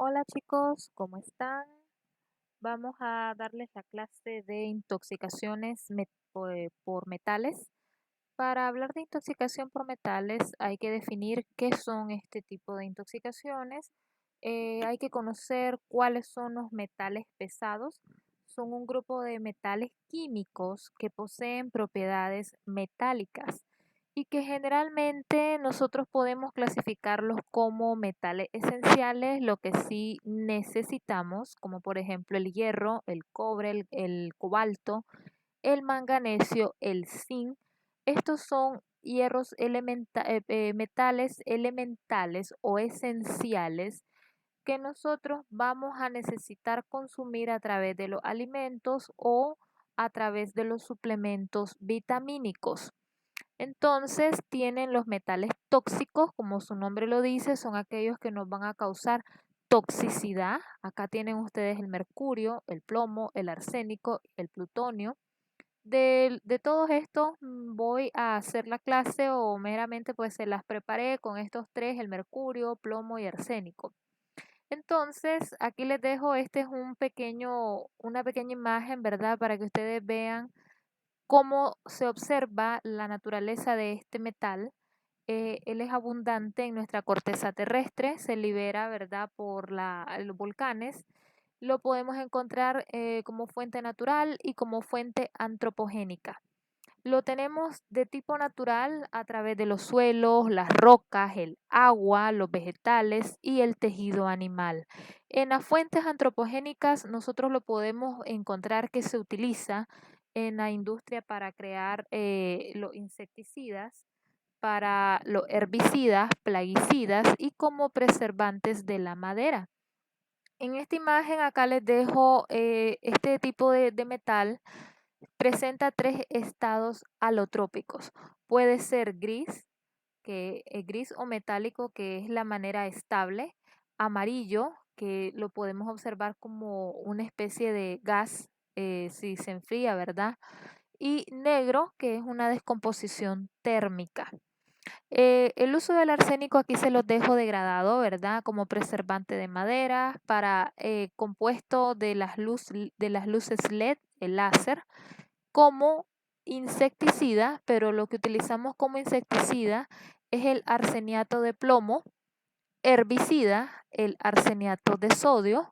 Hola chicos, ¿cómo están? Vamos a darles la clase de intoxicaciones por metales. Para hablar de intoxicación por metales hay que definir qué son este tipo de intoxicaciones. Hay que conocer cuáles son los metales pesados. Son un grupo de metales químicos que poseen propiedades metálicas y que generalmente nosotros podemos clasificarlos como metales esenciales, lo que sí necesitamos, como por ejemplo el hierro, el cobre, el cobalto, el manganesio, el zinc. Estos son metales elementales o esenciales que nosotros vamos a necesitar consumir a través de los alimentos o a través de los suplementos vitamínicos. Entonces tienen los metales tóxicos, como su nombre lo dice, son aquellos que nos van a causar toxicidad. Acá tienen ustedes el mercurio, el plomo, el arsénico, el plutonio. De todos estos voy a hacer la clase o meramente pues se las preparé con estos tres, el mercurio, plomo y arsénico. Entonces aquí les dejo, este es una pequeña imagen, ¿verdad? Para que ustedes vean cómo se observa la naturaleza de este metal. Él es abundante en nuestra corteza terrestre, se libera, ¿verdad?, por los volcanes. Lo podemos encontrar como fuente natural y como fuente antropogénica. Lo tenemos de tipo natural a través de los suelos, las rocas, el agua, los vegetales y el tejido animal. En las fuentes antropogénicas nosotros lo podemos encontrar que se utiliza en la industria para crear los insecticidas, para los herbicidas, plaguicidas y como preservantes de la madera. En esta imagen acá les dejo este tipo de metal. Presenta tres estados alotrópicos. Puede ser gris, que es gris o metálico, que es la manera estable. Amarillo, que lo podemos observar como una especie de gas si se enfría, ¿verdad? Y negro, que es una descomposición térmica. El uso del arsénico aquí se los dejo degradado, ¿verdad? Como preservante de madera, para compuesto de las luces LED, el láser, como insecticida, pero lo que utilizamos como insecticida es el arseniato de plomo, herbicida, el arseniato de sodio.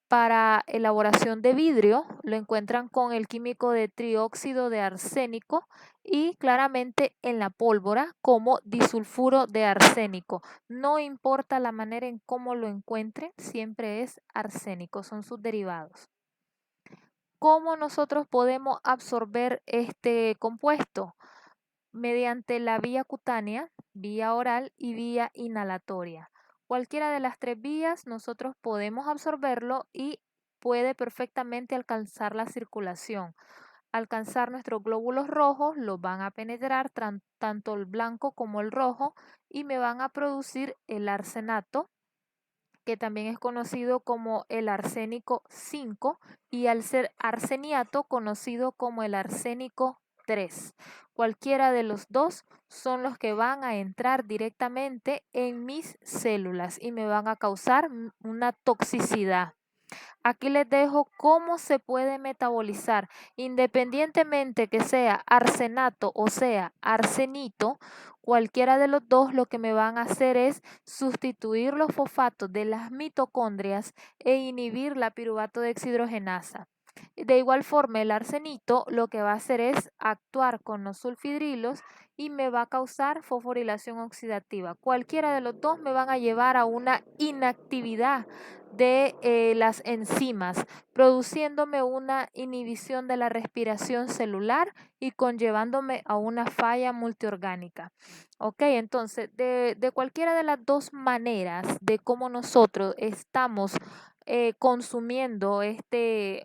Para elaboración de vidrio lo encuentran con el químico de trióxido de arsénico y claramente en la pólvora como disulfuro de arsénico. No importa la manera en cómo lo encuentren, siempre es arsénico, son sus derivados. ¿Cómo nosotros podemos absorber este compuesto? Mediante la vía cutánea, vía oral y vía inhalatoria. Cualquiera de las tres vías nosotros podemos absorberlo y puede perfectamente alcanzar la circulación. Alcanzar nuestros glóbulos rojos, los van a penetrar tanto el blanco como el rojo y me van a producir el arsenato, que también es conocido como el arsénico 5 y al ser arseniato conocido como el arsénico 3. Cualquiera de los dos son los que van a entrar directamente en mis células y me van a causar una toxicidad. Aquí les dejo cómo se puede metabolizar, independientemente que sea arsenato o sea arsenito. Cualquiera de los dos lo que me van a hacer es sustituir los fosfatos de las mitocondrias e inhibir la piruvato deshidrogenasa. De igual forma, el arsenito lo que va a hacer es actuar con los sulfidrilos y me va a causar fosforilación oxidativa. Cualquiera de los dos me van a llevar a una inactividad de las enzimas, produciéndome una inhibición de la respiración celular y conllevándome a una falla multiorgánica. Ok, entonces, de cualquiera de las dos maneras de cómo nosotros estamos consumiendo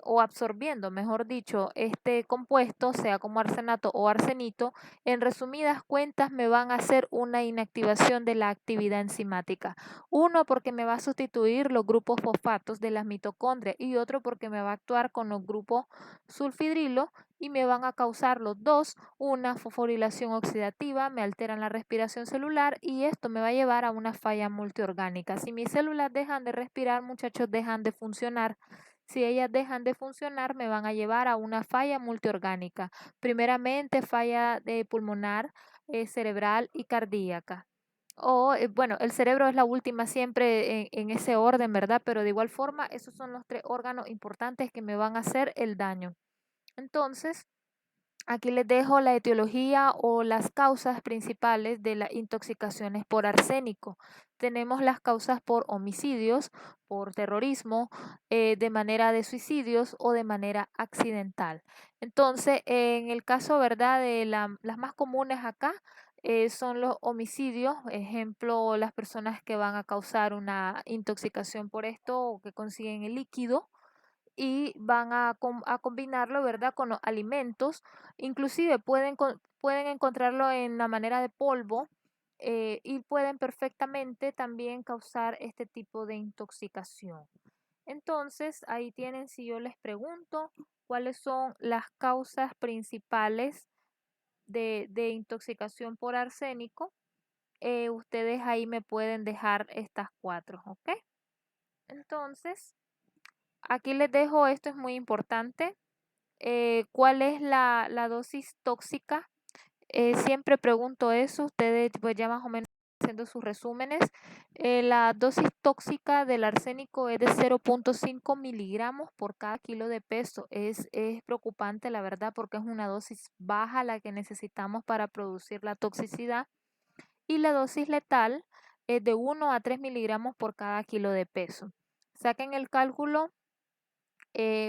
o absorbiendo, mejor dicho, este compuesto, sea como arsenato o arsenito, en resumidas cuentas me van a hacer una inactivación de la actividad enzimática. Uno porque me va a sustituir los grupos fosfatos de las mitocondrias y otro porque me va a actuar con los grupos sulfidrilo y me van a causar los dos una fosforilación oxidativa, me alteran la respiración celular y esto me va a llevar a una falla multiorgánica. Si mis células dejan de respirar, muchachos, dejan de funcionar. Si ellas dejan de funcionar, me van a llevar a una falla multiorgánica. Primeramente, falla de pulmonar, cerebral y cardíaca. O, bueno, el cerebro es la última siempre en ese orden, ¿verdad? Pero de igual forma, esos son los tres órganos importantes que me van a hacer el daño. Entonces, aquí les dejo la etiología o las causas principales de las intoxicaciones por arsénico. Tenemos las causas por homicidios, por terrorismo, de manera de suicidios o de manera accidental. Entonces, en el caso, ¿verdad? De las más comunes acá son los homicidios, ejemplo, las personas que van a causar una intoxicación por esto o que consiguen el líquido y van a combinarlo, ¿verdad? Con los alimentos. Inclusive pueden encontrarlo en la manera de polvo y pueden perfectamente también causar este tipo de intoxicación. Entonces, ahí tienen, si yo les pregunto, cuáles son las causas principales de intoxicación por arsénico, ustedes ahí me pueden dejar estas cuatro, ¿ok? Entonces, aquí les dejo, esto es muy importante. ¿Cuál es la dosis tóxica? Siempre pregunto eso, ustedes pues ya más o menos haciendo sus resúmenes. La dosis tóxica del arsénico es de 0.5 miligramos por cada kilo de peso. Es preocupante, la verdad, porque es una dosis baja la que necesitamos para producir la toxicidad. Y la dosis letal es de 1 a 3 miligramos por cada kilo de peso. Saquen el cálculo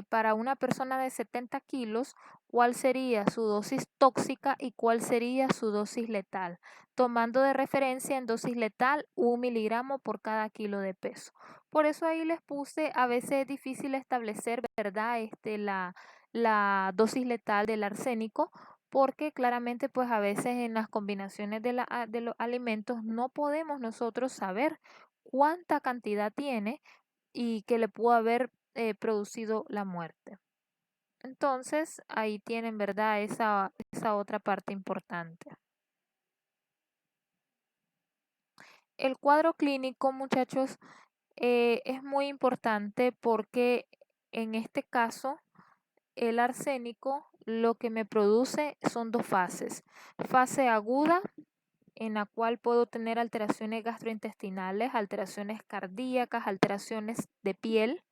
para una persona de 70 kilos, cuál sería su dosis tóxica y cuál sería su dosis letal, tomando de referencia en dosis letal 1 miligramo por cada kilo de peso. Por eso ahí les puse, a veces es difícil establecer, ¿verdad? La dosis letal del arsénico, porque claramente pues a veces en las combinaciones de los alimentos no podemos nosotros saber cuánta cantidad tiene y que le pudo haber producido la muerte. Entonces, ahí tienen, ¿verdad? Esa otra parte importante. El cuadro clínico, muchachos, es muy importante porque en este caso, el arsénico lo que me produce son dos fases. Fase aguda, en la cual puedo tener alteraciones gastrointestinales, alteraciones cardíacas, alteraciones de piel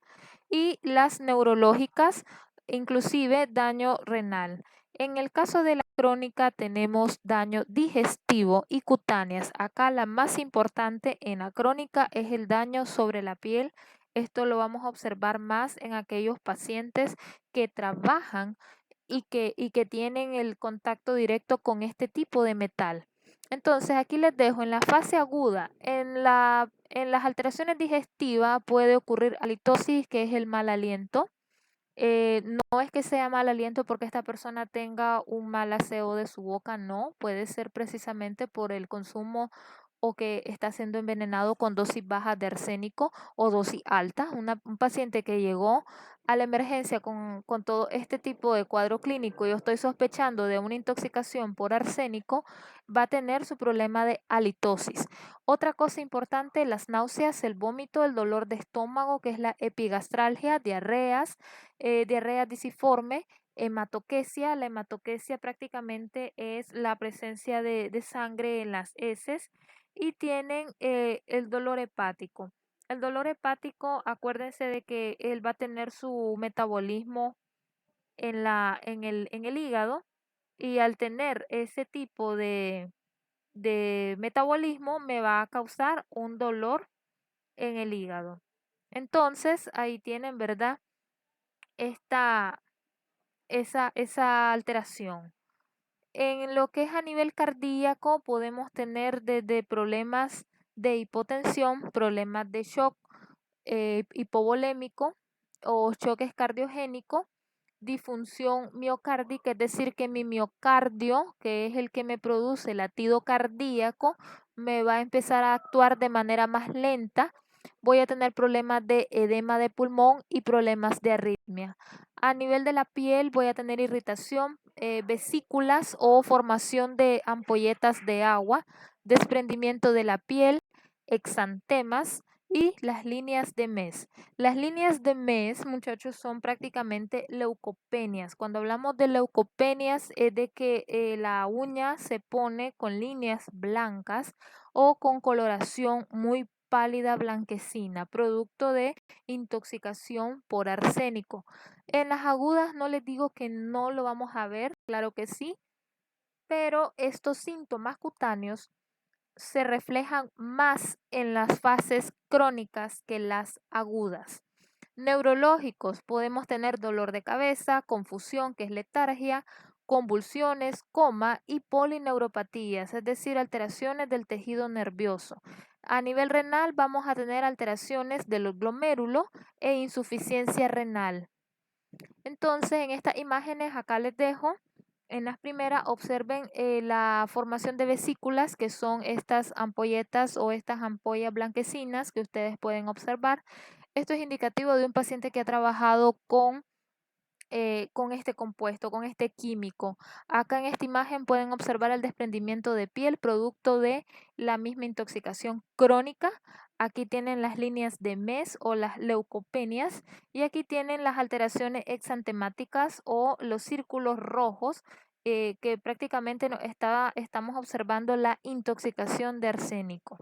y las neurológicas, inclusive daño renal. En el caso de la crónica tenemos daño digestivo y cutáneas. Acá la más importante en la crónica es el daño sobre la piel. Esto lo vamos a observar más en aquellos pacientes que trabajan y que tienen el contacto directo con este tipo de metal. Entonces, aquí les dejo en la fase aguda, en las alteraciones digestivas puede ocurrir halitosis, que es el mal aliento. No es que sea mal aliento porque esta persona tenga un mal aseo de su boca, no, puede ser precisamente por el consumo o que está siendo envenenado con dosis bajas de arsénico o dosis alta. Un paciente que llegó a la emergencia con todo este tipo de cuadro clínico, yo estoy sospechando de una intoxicación por arsénico, va a tener su problema de halitosis. Otra cosa importante, las náuseas, el vómito, el dolor de estómago, que es la epigastralgia, diarreas, diarrea disiforme, hematoquesia. La hematoquesia prácticamente es la presencia de sangre en las heces y tienen el dolor hepático. El dolor hepático, acuérdense de que él va a tener su metabolismo en el hígado y al tener ese tipo de metabolismo me va a causar un dolor en el hígado. Entonces, ahí tienen, ¿verdad? Esta, esa alteración. En lo que es a nivel cardíaco, podemos tener desde problemas de hipotensión, problemas de shock hipovolémico o choques cardiogénicos, disfunción miocárdica, es decir, que mi miocardio, que es el que me produce latido cardíaco, me va a empezar a actuar de manera más lenta, voy a tener problemas de edema de pulmón y problemas de arritmia. A nivel de la piel voy a tener irritación, vesículas o formación de ampolletas de agua, desprendimiento de la piel, exantemas y las líneas de MES. Las líneas de MES, muchachos, son prácticamente leucopenias. Cuando hablamos de leucopenias es de que la uña se pone con líneas blancas o con coloración muy pálida blanquecina, producto de intoxicación por arsénico. En las agudas no les digo que no lo vamos a ver, claro que sí, pero estos síntomas cutáneos se reflejan más en las fases crónicas que las agudas. Neurológicos, podemos tener dolor de cabeza, confusión, que es letargia, convulsiones, coma y polineuropatías, es decir, alteraciones del tejido nervioso. A nivel renal vamos a tener alteraciones del glomérulo e insuficiencia renal. Entonces, en estas imágenes acá les dejo. En las primeras observen la formación de vesículas, que son estas ampolletas o estas ampollas blanquecinas que ustedes pueden observar. Esto es indicativo de un paciente que ha trabajado con este compuesto, con este químico. Acá en esta imagen pueden observar el desprendimiento de piel producto de la misma intoxicación crónica. Aquí tienen las líneas de MES o las leucopenias y aquí tienen las alteraciones exantemáticas o los círculos rojos que prácticamente estamos observando la intoxicación de arsénico.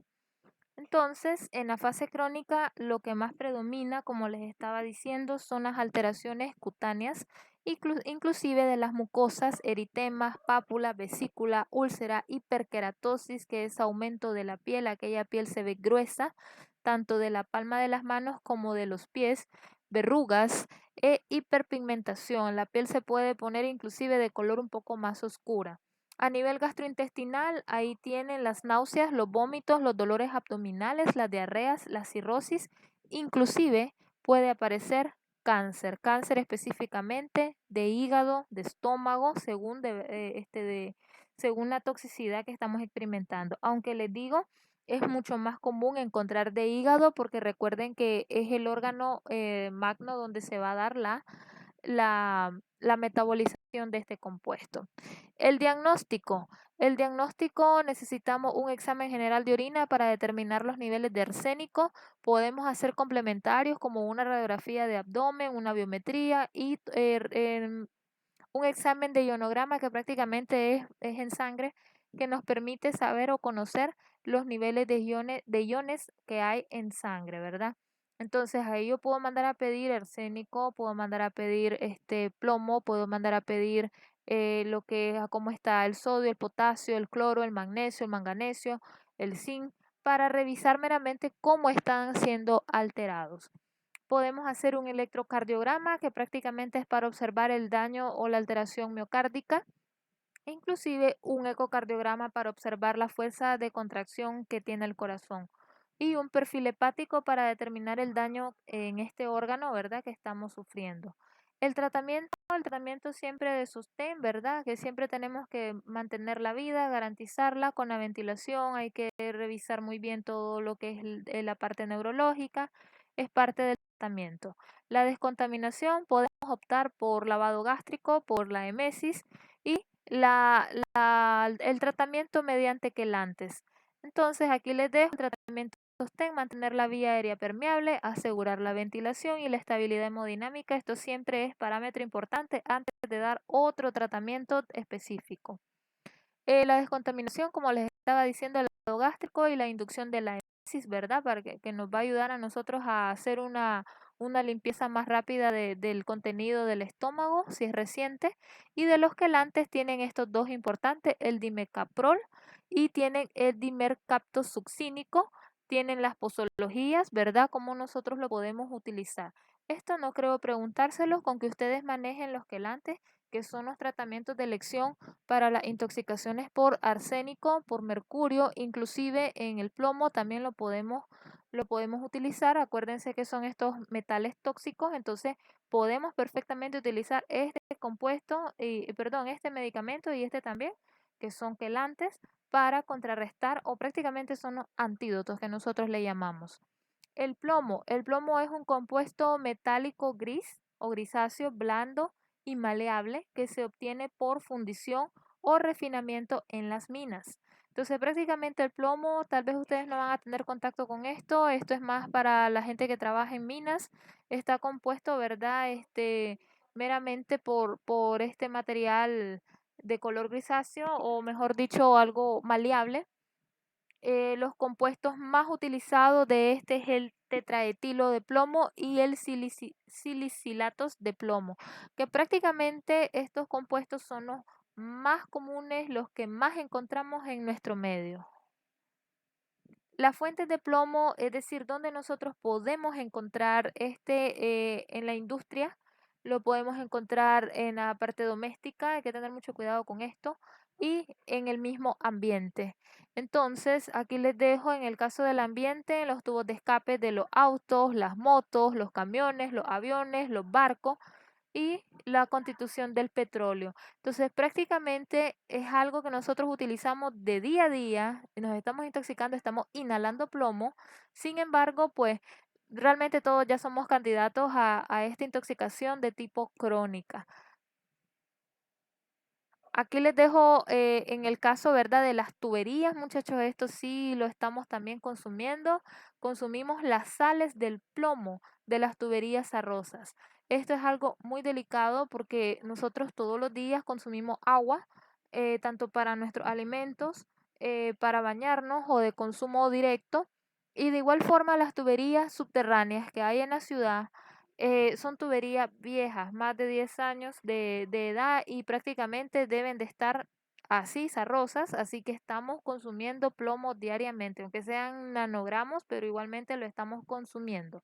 Entonces, en la fase crónica, lo que más predomina, como les estaba diciendo, son las alteraciones cutáneas, inclusive de las mucosas, eritemas, pápula, vesícula, úlcera, hiperkeratosis, que es aumento de la piel, aquella piel se ve gruesa, tanto de la palma de las manos como de los pies, verrugas e hiperpigmentación. La piel se puede poner inclusive de color un poco más oscura. A nivel gastrointestinal, ahí tienen las náuseas, los vómitos, los dolores abdominales, las diarreas, la cirrosis, inclusive puede aparecer cáncer, cáncer específicamente de hígado, de estómago, según la toxicidad que estamos experimentando. Aunque les digo, es mucho más común encontrar de hígado porque recuerden que es el órgano magno donde se va a dar la metabolización de este compuesto. El diagnóstico. El diagnóstico necesitamos un examen general de orina para determinar los niveles de arsénico. Podemos hacer complementarios como una radiografía de abdomen, una biometría y un examen de ionograma que prácticamente es en sangre que nos permite saber o conocer los niveles de iones que hay en sangre, ¿verdad? Entonces ahí yo puedo mandar a pedir arsénico, puedo mandar a pedir este plomo, puedo mandar a pedir lo que es cómo está el sodio, el potasio, el cloro, el magnesio, el manganesio, el zinc, para revisar meramente cómo están siendo alterados. Podemos hacer un electrocardiograma que prácticamente es para observar el daño o la alteración miocárdica, e inclusive un ecocardiograma para observar la fuerza de contracción que tiene el corazón y un perfil hepático para determinar el daño en este órgano, ¿verdad?, que estamos sufriendo. El tratamiento siempre de sostén, ¿verdad? Que siempre tenemos que mantener la vida, garantizarla con la ventilación, hay que revisar muy bien todo lo que es la parte neurológica, es parte del tratamiento. La descontaminación, podemos optar por lavado gástrico, por la emesis y el tratamiento mediante quelantes. Entonces aquí les dejo el tratamiento de sostén, mantener la vía aérea permeable, asegurar la ventilación y la estabilidad hemodinámica. Esto siempre es parámetro importante antes de dar otro tratamiento específico. La descontaminación, como les estaba diciendo, el ácido gástrico y la inducción de la hemesis, ¿verdad? Para que nos va a ayudar a nosotros a hacer una limpieza más rápida del contenido del estómago, si es reciente. Y de los quelantes tienen estos dos importantes, el dimecaprol y tienen el dimercaptosuccínico. Tienen las posologías, ¿verdad? Cómo nosotros lo podemos utilizar. Esto no creo preguntárselo, con que ustedes manejen los quelantes, que son los tratamientos de elección para las intoxicaciones por arsénico, por mercurio, inclusive en el plomo también lo podemos utilizar. Acuérdense que son estos metales tóxicos, entonces podemos perfectamente utilizar este compuesto, perdón, este medicamento y este también, que son quelantes, para contrarrestar o prácticamente son los antídotos que nosotros le llamamos. El plomo es un compuesto metálico gris o grisáceo blando y maleable que se obtiene por fundición o refinamiento en las minas. Entonces, prácticamente el plomo, tal vez ustedes no van a tener contacto con esto. Esto es más para la gente que trabaja en minas. Está compuesto, ¿verdad? Meramente por este material de color grisáceo o mejor dicho, algo maleable. Los compuestos más utilizados de este es el tetraetilo de plomo y el silicilatos de plomo, que prácticamente estos compuestos son los más comunes, los que más encontramos en nuestro medio. Las fuentes de plomo, es decir, donde nosotros podemos encontrar en la industria, lo podemos encontrar en la parte doméstica, hay que tener mucho cuidado con esto, y en el mismo ambiente. Entonces, aquí les dejo en el caso del ambiente, en los tubos de escape de los autos, las motos, los camiones, los aviones, los barcos y la constitución del petróleo. Entonces, prácticamente es algo que nosotros utilizamos de día a día, y nos estamos intoxicando, estamos inhalando plomo. Sin embargo, pues realmente todos ya somos candidatos a esta intoxicación de tipo crónica. Aquí les dejo en el caso, ¿verdad? De las tuberías, muchachos, esto sí lo estamos también consumiendo. Consumimos las sales del plomo de las tuberías arrosas. Esto es algo muy delicado porque nosotros todos los días consumimos agua, tanto para nuestros alimentos, para bañarnos o de consumo directo. Y de igual forma las tuberías subterráneas que hay en la ciudad son tuberías viejas, más de 10 años de edad y prácticamente deben de estar así, zarrosas, así que estamos consumiendo plomo diariamente, aunque sean nanogramos, pero igualmente lo estamos consumiendo.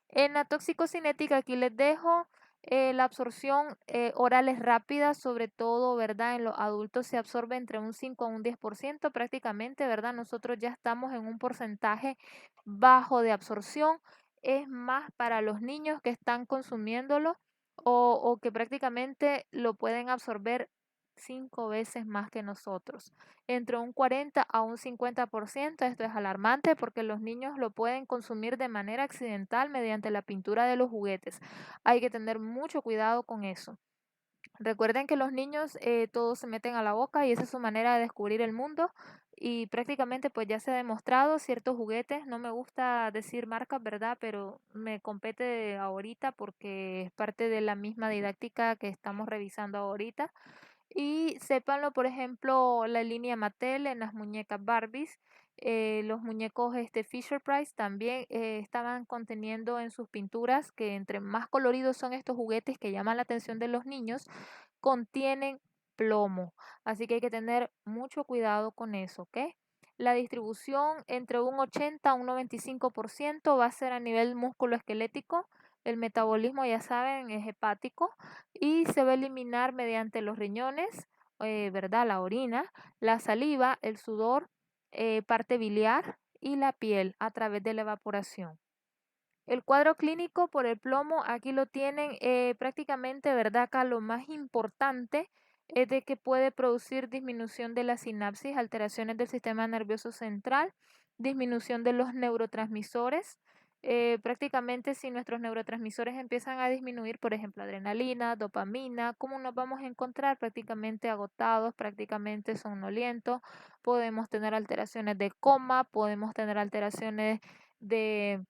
En la toxicocinética aquí les dejo la absorción oral es rápida, sobre todo, ¿verdad? En los adultos se absorbe entre un 5 a un 10%, prácticamente, ¿verdad? Nosotros ya estamos en un porcentaje bajo de absorción. Es más para los niños que están consumiéndolo o que prácticamente lo pueden absorber 5 veces más que nosotros entre un 40 a un 50%. Esto es alarmante porque los niños lo pueden consumir de manera accidental mediante la pintura de los juguetes. Hay que tener mucho cuidado con eso. Recuerden que los niños todos se meten a la boca y esa es su manera de descubrir el mundo y prácticamente pues ya se ha demostrado ciertos juguetes, no me gusta decir marcas, ¿verdad? Pero me compete ahorita porque es parte de la misma didáctica que estamos revisando ahorita. Y sépanlo, por ejemplo, la línea Mattel en las muñecas Barbies, los muñecos Fisher Price también estaban conteniendo en sus pinturas que entre más coloridos son estos juguetes que llaman la atención de los niños, contienen plomo. Así que hay que tener mucho cuidado con eso, ¿ok? La distribución entre un 80 a un 95% va a ser a nivel músculo esquelético. El metabolismo, ya saben, es hepático y se va a eliminar mediante los riñones, ¿verdad? La orina, la saliva, el sudor, parte biliar y la piel a través de la evaporación. El cuadro clínico por el plomo, aquí lo tienen prácticamente, ¿verdad? Acá lo más importante es de que puede producir disminución de la sinapsis, alteraciones del sistema nervioso central, disminución de los neurotransmisores. Prácticamente si nuestros neurotransmisores empiezan a disminuir, por ejemplo, adrenalina, dopamina, ¿cómo nos vamos a encontrar? Prácticamente agotados, prácticamente somnolientos, podemos tener alteraciones de coma, podemos tener alteraciones de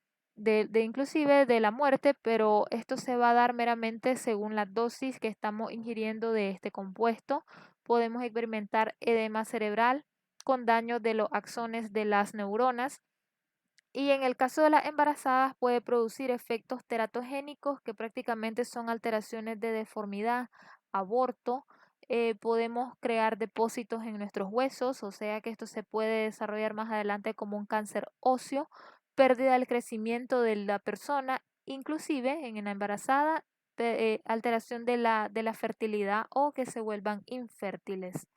inclusive de la muerte, pero esto se va a dar meramente según la dosis que estamos ingiriendo de este compuesto. Podemos experimentar edema cerebral con daño de los axones de las neuronas y en el caso de las embarazadas puede producir efectos teratogénicos que prácticamente son alteraciones de deformidad, aborto. Podemos crear depósitos en nuestros huesos, o sea que esto se puede desarrollar más adelante como un cáncer óseo, pérdida del crecimiento de la persona, inclusive en la embarazada, alteración de la fertilidad o que se vuelvan infértiles.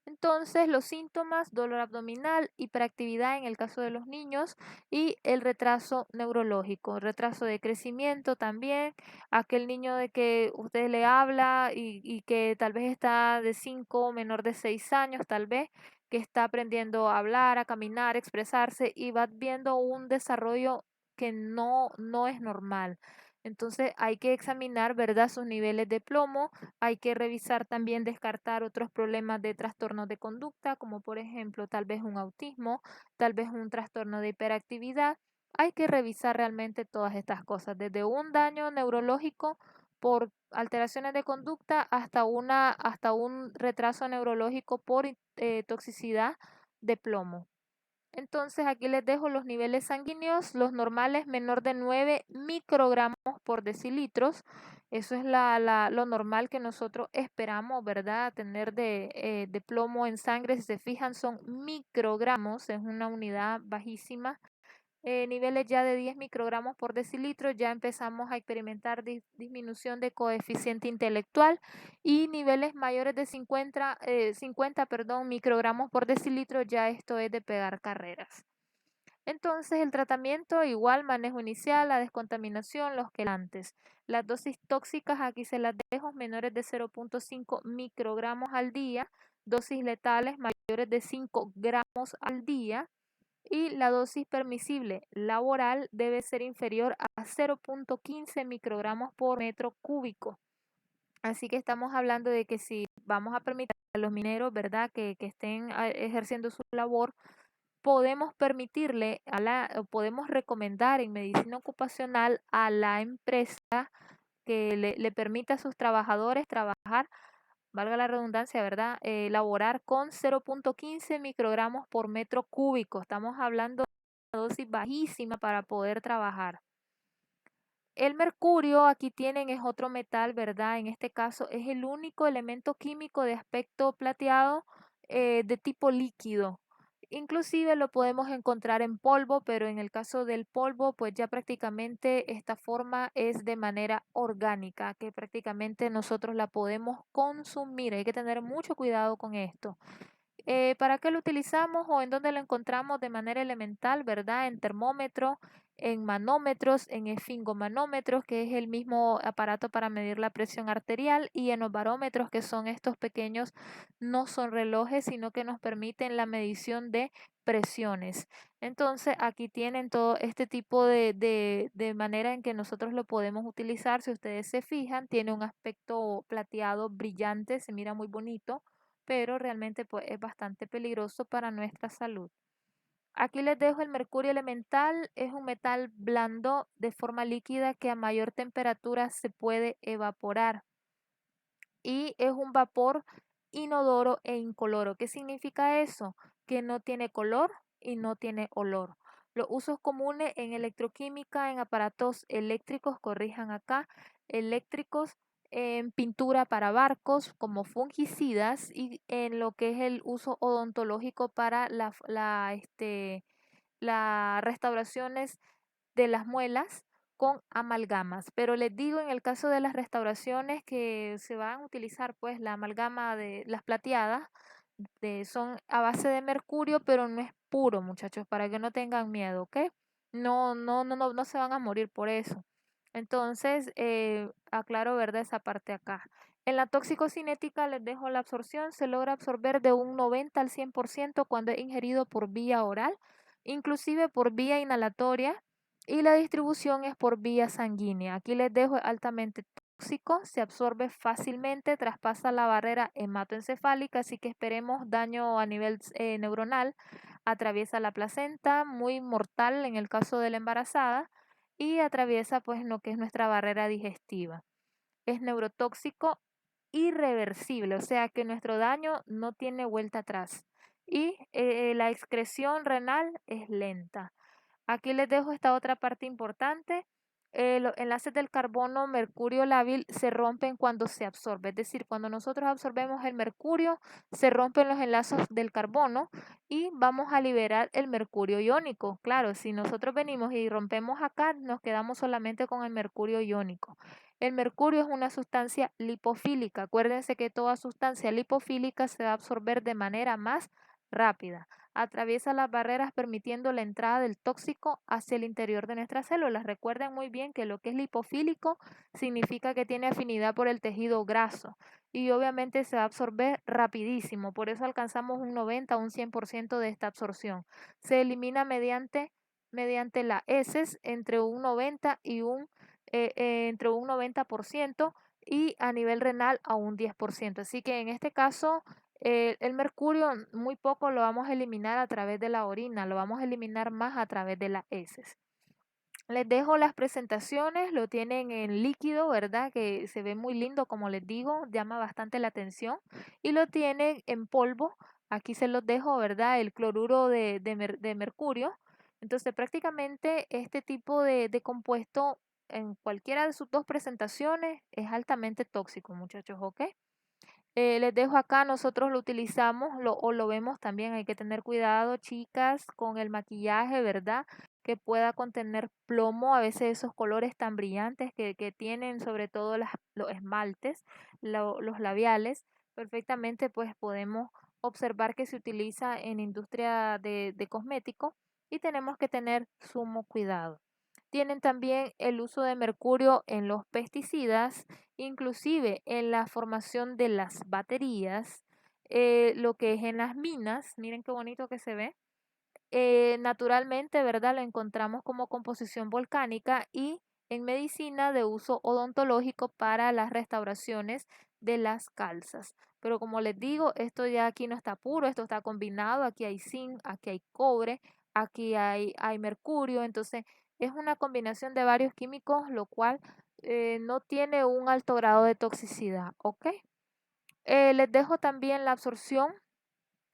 Entonces, los síntomas, dolor abdominal, hiperactividad en el caso de los niños y el retraso neurológico, retraso de crecimiento también, aquel niño de que usted le habla y que tal vez está de 5, menor de 6 años, tal vez, que está aprendiendo a hablar, a caminar, a expresarse y va viendo un desarrollo que no es normal. Entonces hay que examinar, ¿verdad?, sus niveles de plomo, hay que revisar también, descartar otros problemas de trastornos de conducta, como por ejemplo tal vez un autismo, tal vez un trastorno de hiperactividad. Hay que revisar realmente todas estas cosas, desde un daño neurológico por alteraciones de conducta hasta un retraso neurológico por toxicidad de plomo. Entonces aquí les dejo los niveles sanguíneos, los normales menor de 9 microgramos por decilitros. Eso es lo normal que nosotros esperamos, ¿verdad? Tener de plomo en sangre. Si se fijan, son microgramos, es una unidad bajísima. Niveles ya de 10 microgramos por decilitro, ya empezamos a experimentar disminución de coeficiente intelectual, y niveles mayores de 50 microgramos por decilitro, ya esto es de pegar carreras. Entonces, el tratamiento igual, manejo inicial, la descontaminación, los quelantes. Las dosis tóxicas aquí se las dejo, menores de 0.5 microgramos al día, dosis letales mayores de 5 gramos al día, y la dosis permisible laboral debe ser inferior a 0.15 microgramos por metro cúbico. Así que estamos hablando de que si vamos a permitir a los mineros, ¿verdad?, que estén ejerciendo su labor, podemos permitirle o podemos recomendar en medicina ocupacional a la empresa que le permita a sus trabajadores trabajar, valga la redundancia, ¿verdad?, laborar con 0.15 microgramos por metro cúbico. Estamos hablando de una dosis bajísima para poder trabajar. El mercurio, aquí tienen, es otro metal, ¿verdad? En este caso es el único elemento químico de aspecto plateado, de tipo líquido. Inclusive lo podemos encontrar en polvo, pero en el caso del polvo, pues ya prácticamente esta forma es de manera orgánica, que prácticamente nosotros la podemos consumir. Hay que tener mucho cuidado con esto. ¿Para qué lo utilizamos o en dónde lo encontramos de manera elemental, verdad? En termómetro, en manómetros, en esfingomanómetros, que es el mismo aparato para medir la presión arterial, y en los barómetros, que son estos pequeños, no son relojes, sino que nos permiten la medición de presiones. Entonces, aquí tienen todo este tipo de manera en que nosotros lo podemos utilizar. Si ustedes se fijan, tiene un aspecto plateado brillante, se mira muy bonito, pero realmente pues es bastante peligroso para nuestra salud. Aquí les dejo el mercurio elemental, es un metal blando de forma líquida que a mayor temperatura se puede evaporar, y es un vapor inodoro e incoloro. ¿Qué significa eso? Que no tiene color y no tiene olor. Los usos comunes en electroquímica, en aparatos eléctricos, corrijan acá, eléctricos, en pintura para barcos como fungicidas, y en lo que es el uso odontológico para las restauraciones de las muelas con amalgamas. Pero les digo, en el caso de las restauraciones que se van a utilizar, pues la amalgama de las plateadas son a base de mercurio, pero no es puro, muchachos, para que no tengan miedo, ¿ok? No se van a morir por eso. Entonces, aclaro, ¿verdad?, esa parte acá. En la toxicocinética les dejo la absorción. Se logra absorber de un 90 al 100% cuando es ingerido por vía oral, inclusive por vía inhalatoria, y la distribución es por vía sanguínea. Aquí les dejo altamente tóxico, se absorbe fácilmente, traspasa la barrera hematoencefálica, así que esperemos daño a nivel neuronal, atraviesa la placenta, muy mortal en el caso de la embarazada, y atraviesa pues lo que es nuestra barrera digestiva. Es neurotóxico irreversible, o sea que nuestro daño no tiene vuelta atrás, y la excreción renal es lenta. Aquí les dejo esta otra parte importante. Los enlaces del carbono mercurio lábil se rompen cuando se absorbe, es decir, cuando nosotros absorbemos el mercurio, se rompen los enlaces del carbono y vamos a liberar el mercurio iónico. Claro, si nosotros venimos y rompemos acá, nos quedamos solamente con el mercurio iónico. El mercurio es una sustancia lipofílica. Acuérdense que toda sustancia lipofílica se va a absorber de manera más rápida. Atraviesa las barreras permitiendo la entrada del tóxico hacia el interior de nuestras células. Recuerden muy bien que lo que es lipofílico significa que tiene afinidad por el tejido graso, y obviamente se va a absorber rapidísimo. Por eso alcanzamos un 90 o un 100% de esta absorción. Se elimina mediante mediante las heces entre un 90 y entre un 90% y a nivel renal a un 10%. Así que en este caso, el mercurio muy poco lo vamos a eliminar a través de la orina, lo vamos a eliminar más a través de las heces. Les dejo las presentaciones, lo tienen en líquido, ¿verdad? Que se ve muy lindo, como les digo, llama bastante la atención. Y lo tienen en polvo, aquí se los dejo, ¿verdad? El cloruro de mercurio. Entonces, prácticamente este tipo de compuesto en cualquiera de sus dos presentaciones es altamente tóxico, muchachos, ¿ok? Les dejo acá, nosotros lo utilizamos o lo vemos también, hay que tener cuidado, chicas, con el maquillaje, ¿verdad? Que pueda contener plomo, a veces esos colores tan brillantes que tienen sobre todo los esmaltes, los labiales, perfectamente pues podemos observar que se utiliza en industria de cosméticos y tenemos que tener sumo cuidado. Tienen también el uso de mercurio en los pesticidas, inclusive en la formación de las baterías, lo que es en las minas, miren qué bonito que se ve. Naturalmente, ¿verdad? Lo encontramos como composición volcánica y en medicina de uso odontológico para las restauraciones de las calzas. Pero como les digo, esto ya aquí no está puro, esto está combinado, aquí hay zinc, aquí hay cobre, aquí hay mercurio, entonces es una combinación de varios químicos, lo cual no tiene un alto grado de toxicidad, ¿ok? Les dejo también la absorción.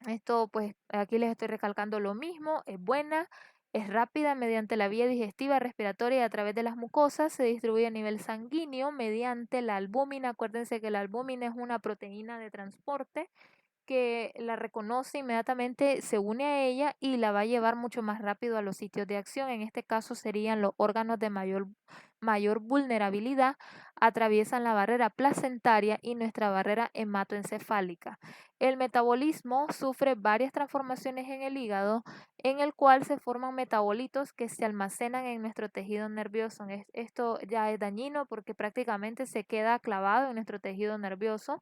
Esto pues aquí les estoy recalcando lo mismo, es buena, es rápida mediante la vía digestiva, respiratoria y a través de las mucosas, se distribuye a nivel sanguíneo mediante la albúmina. Acuérdense que la albúmina es una proteína de transporte que la reconoce inmediatamente, se une a ella y la va a llevar mucho más rápido a los sitios de acción. En este caso serían los órganos de mayor vulnerabilidad, atraviesan la barrera placentaria y nuestra barrera hematoencefálica. El metabolismo sufre varias transformaciones en el hígado, en el cual se forman metabolitos que se almacenan en nuestro tejido nervioso. Esto ya es dañino porque prácticamente se queda clavado en nuestro tejido nervioso.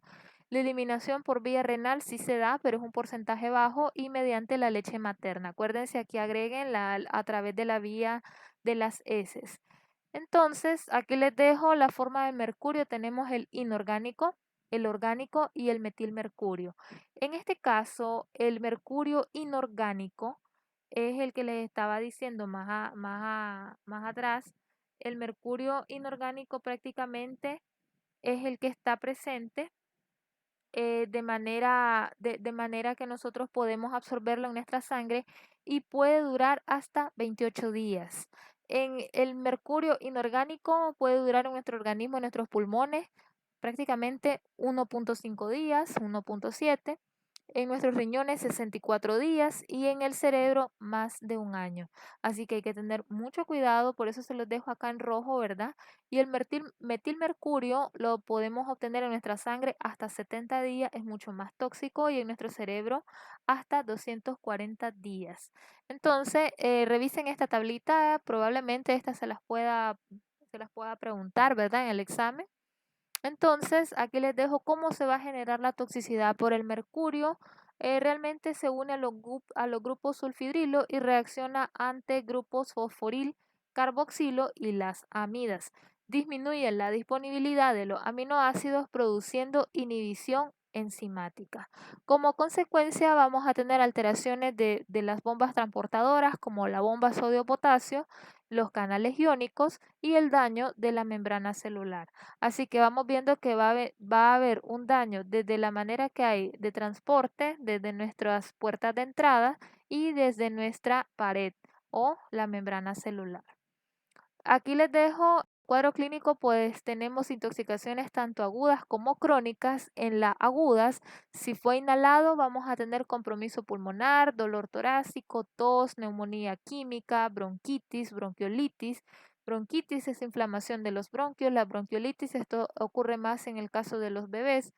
La eliminación por vía renal sí se da, pero es un porcentaje bajo y mediante la leche materna. Acuérdense, aquí agreguen a través de la vía de las heces. Entonces, aquí les dejo la forma de mercurio. Tenemos el inorgánico, el orgánico y el metilmercurio. En este caso, el mercurio inorgánico es el que les estaba diciendo más atrás. El mercurio inorgánico prácticamente es el que está presente de manera que nosotros podemos absorberlo en nuestra sangre y puede durar hasta 28 días. En el mercurio inorgánico puede durar en nuestro organismo, en nuestros pulmones, prácticamente 1.5 días, 1.7, en nuestros riñones 64 días y en el cerebro más de un año. Así que hay que tener mucho cuidado, por eso se los dejo acá en rojo, ¿verdad? Y el metilmercurio lo podemos obtener en nuestra sangre hasta 70 días, es mucho más tóxico, y en nuestro cerebro hasta 240 días. Entonces, revisen esta tablita, probablemente esta se las pueda preguntar, ¿verdad? En el examen. Entonces, aquí les dejo cómo se va a generar la toxicidad por el mercurio. Realmente se une a los grupos sulfidrilo y reacciona ante grupos fosforil, carboxilo y las amidas. Disminuye la disponibilidad de los aminoácidos produciendo inhibición enzimática. Como consecuencia vamos a tener alteraciones de las bombas transportadoras como la bomba sodio-potasio, los canales iónicos y el daño de la membrana celular. Así que vamos viendo que va a haber un daño desde la manera que hay de transporte, desde nuestras puertas de entrada y desde nuestra pared o la membrana celular. Aquí les dejo cuadro clínico, pues tenemos intoxicaciones tanto agudas como crónicas. En las agudas, si fue inhalado, vamos a tener compromiso pulmonar, dolor torácico, tos, neumonía química, bronquitis, bronquiolitis. Bronquitis es inflamación de los bronquios, la bronquiolitis, esto ocurre más en el caso de los bebés.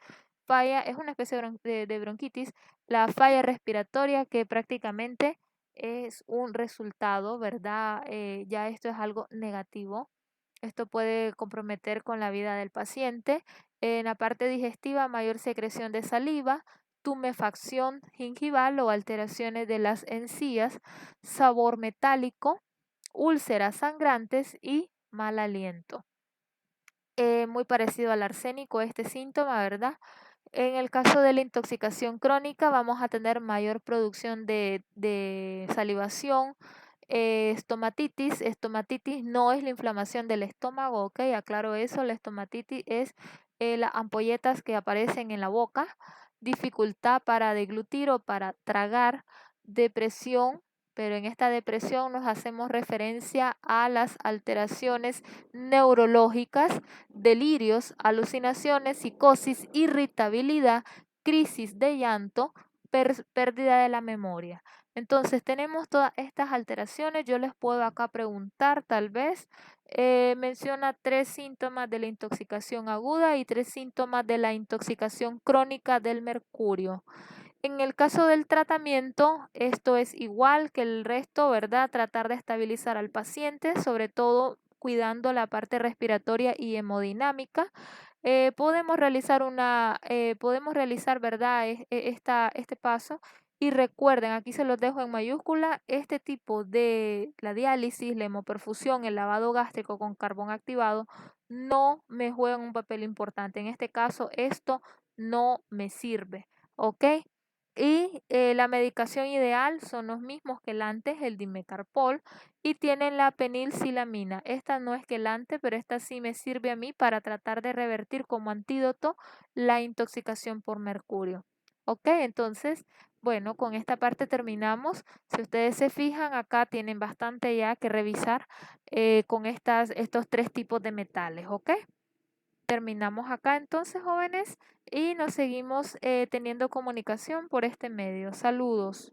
Falla, es una especie de bronquitis, la falla respiratoria que prácticamente es un resultado, ¿verdad? Ya esto es algo negativo. Esto puede comprometer con la vida del paciente. En la parte digestiva, mayor secreción de saliva, tumefacción gingival o alteraciones de las encías, sabor metálico, úlceras sangrantes y mal aliento. Muy parecido al arsénico este síntoma, ¿verdad? En el caso de la intoxicación crónica vamos a tener mayor producción de salivación, estomatitis. Estomatitis no es la inflamación del estómago, ok, aclaro eso. La estomatitis es las ampolletas que aparecen en la boca, dificultad para deglutir o para tragar, depresión, pero en esta depresión nos hacemos referencia a las alteraciones neurológicas, delirios, alucinaciones, psicosis, irritabilidad, crisis de llanto, pérdida de la memoria. Entonces tenemos todas estas alteraciones. Yo les puedo acá preguntar, tal vez, menciona 3 síntomas de la intoxicación aguda y 3 síntomas de la intoxicación crónica del mercurio. En el caso del tratamiento, esto es igual que el resto, ¿verdad? Tratar de estabilizar al paciente, sobre todo cuidando la parte respiratoria y hemodinámica. Podemos realizar, ¿verdad? Este paso. Y recuerden, aquí se los dejo en mayúscula, este tipo de la diálisis, la hemoperfusión, el lavado gástrico con carbón activado, no me juegan un papel importante. En este caso, esto no me sirve, ¿ok? Y la medicación ideal son los mismos que el antes, el dimecarpol, y tienen la penilcilamina. Esta no es quelante, pero esta sí me sirve a mí para tratar de revertir como antídoto la intoxicación por mercurio. Ok, entonces, bueno, con esta parte terminamos. Si ustedes se fijan, acá tienen bastante ya que revisar con estos 3 tipos de metales. Ok. Terminamos acá entonces, jóvenes, y nos seguimos teniendo comunicación por este medio. Saludos.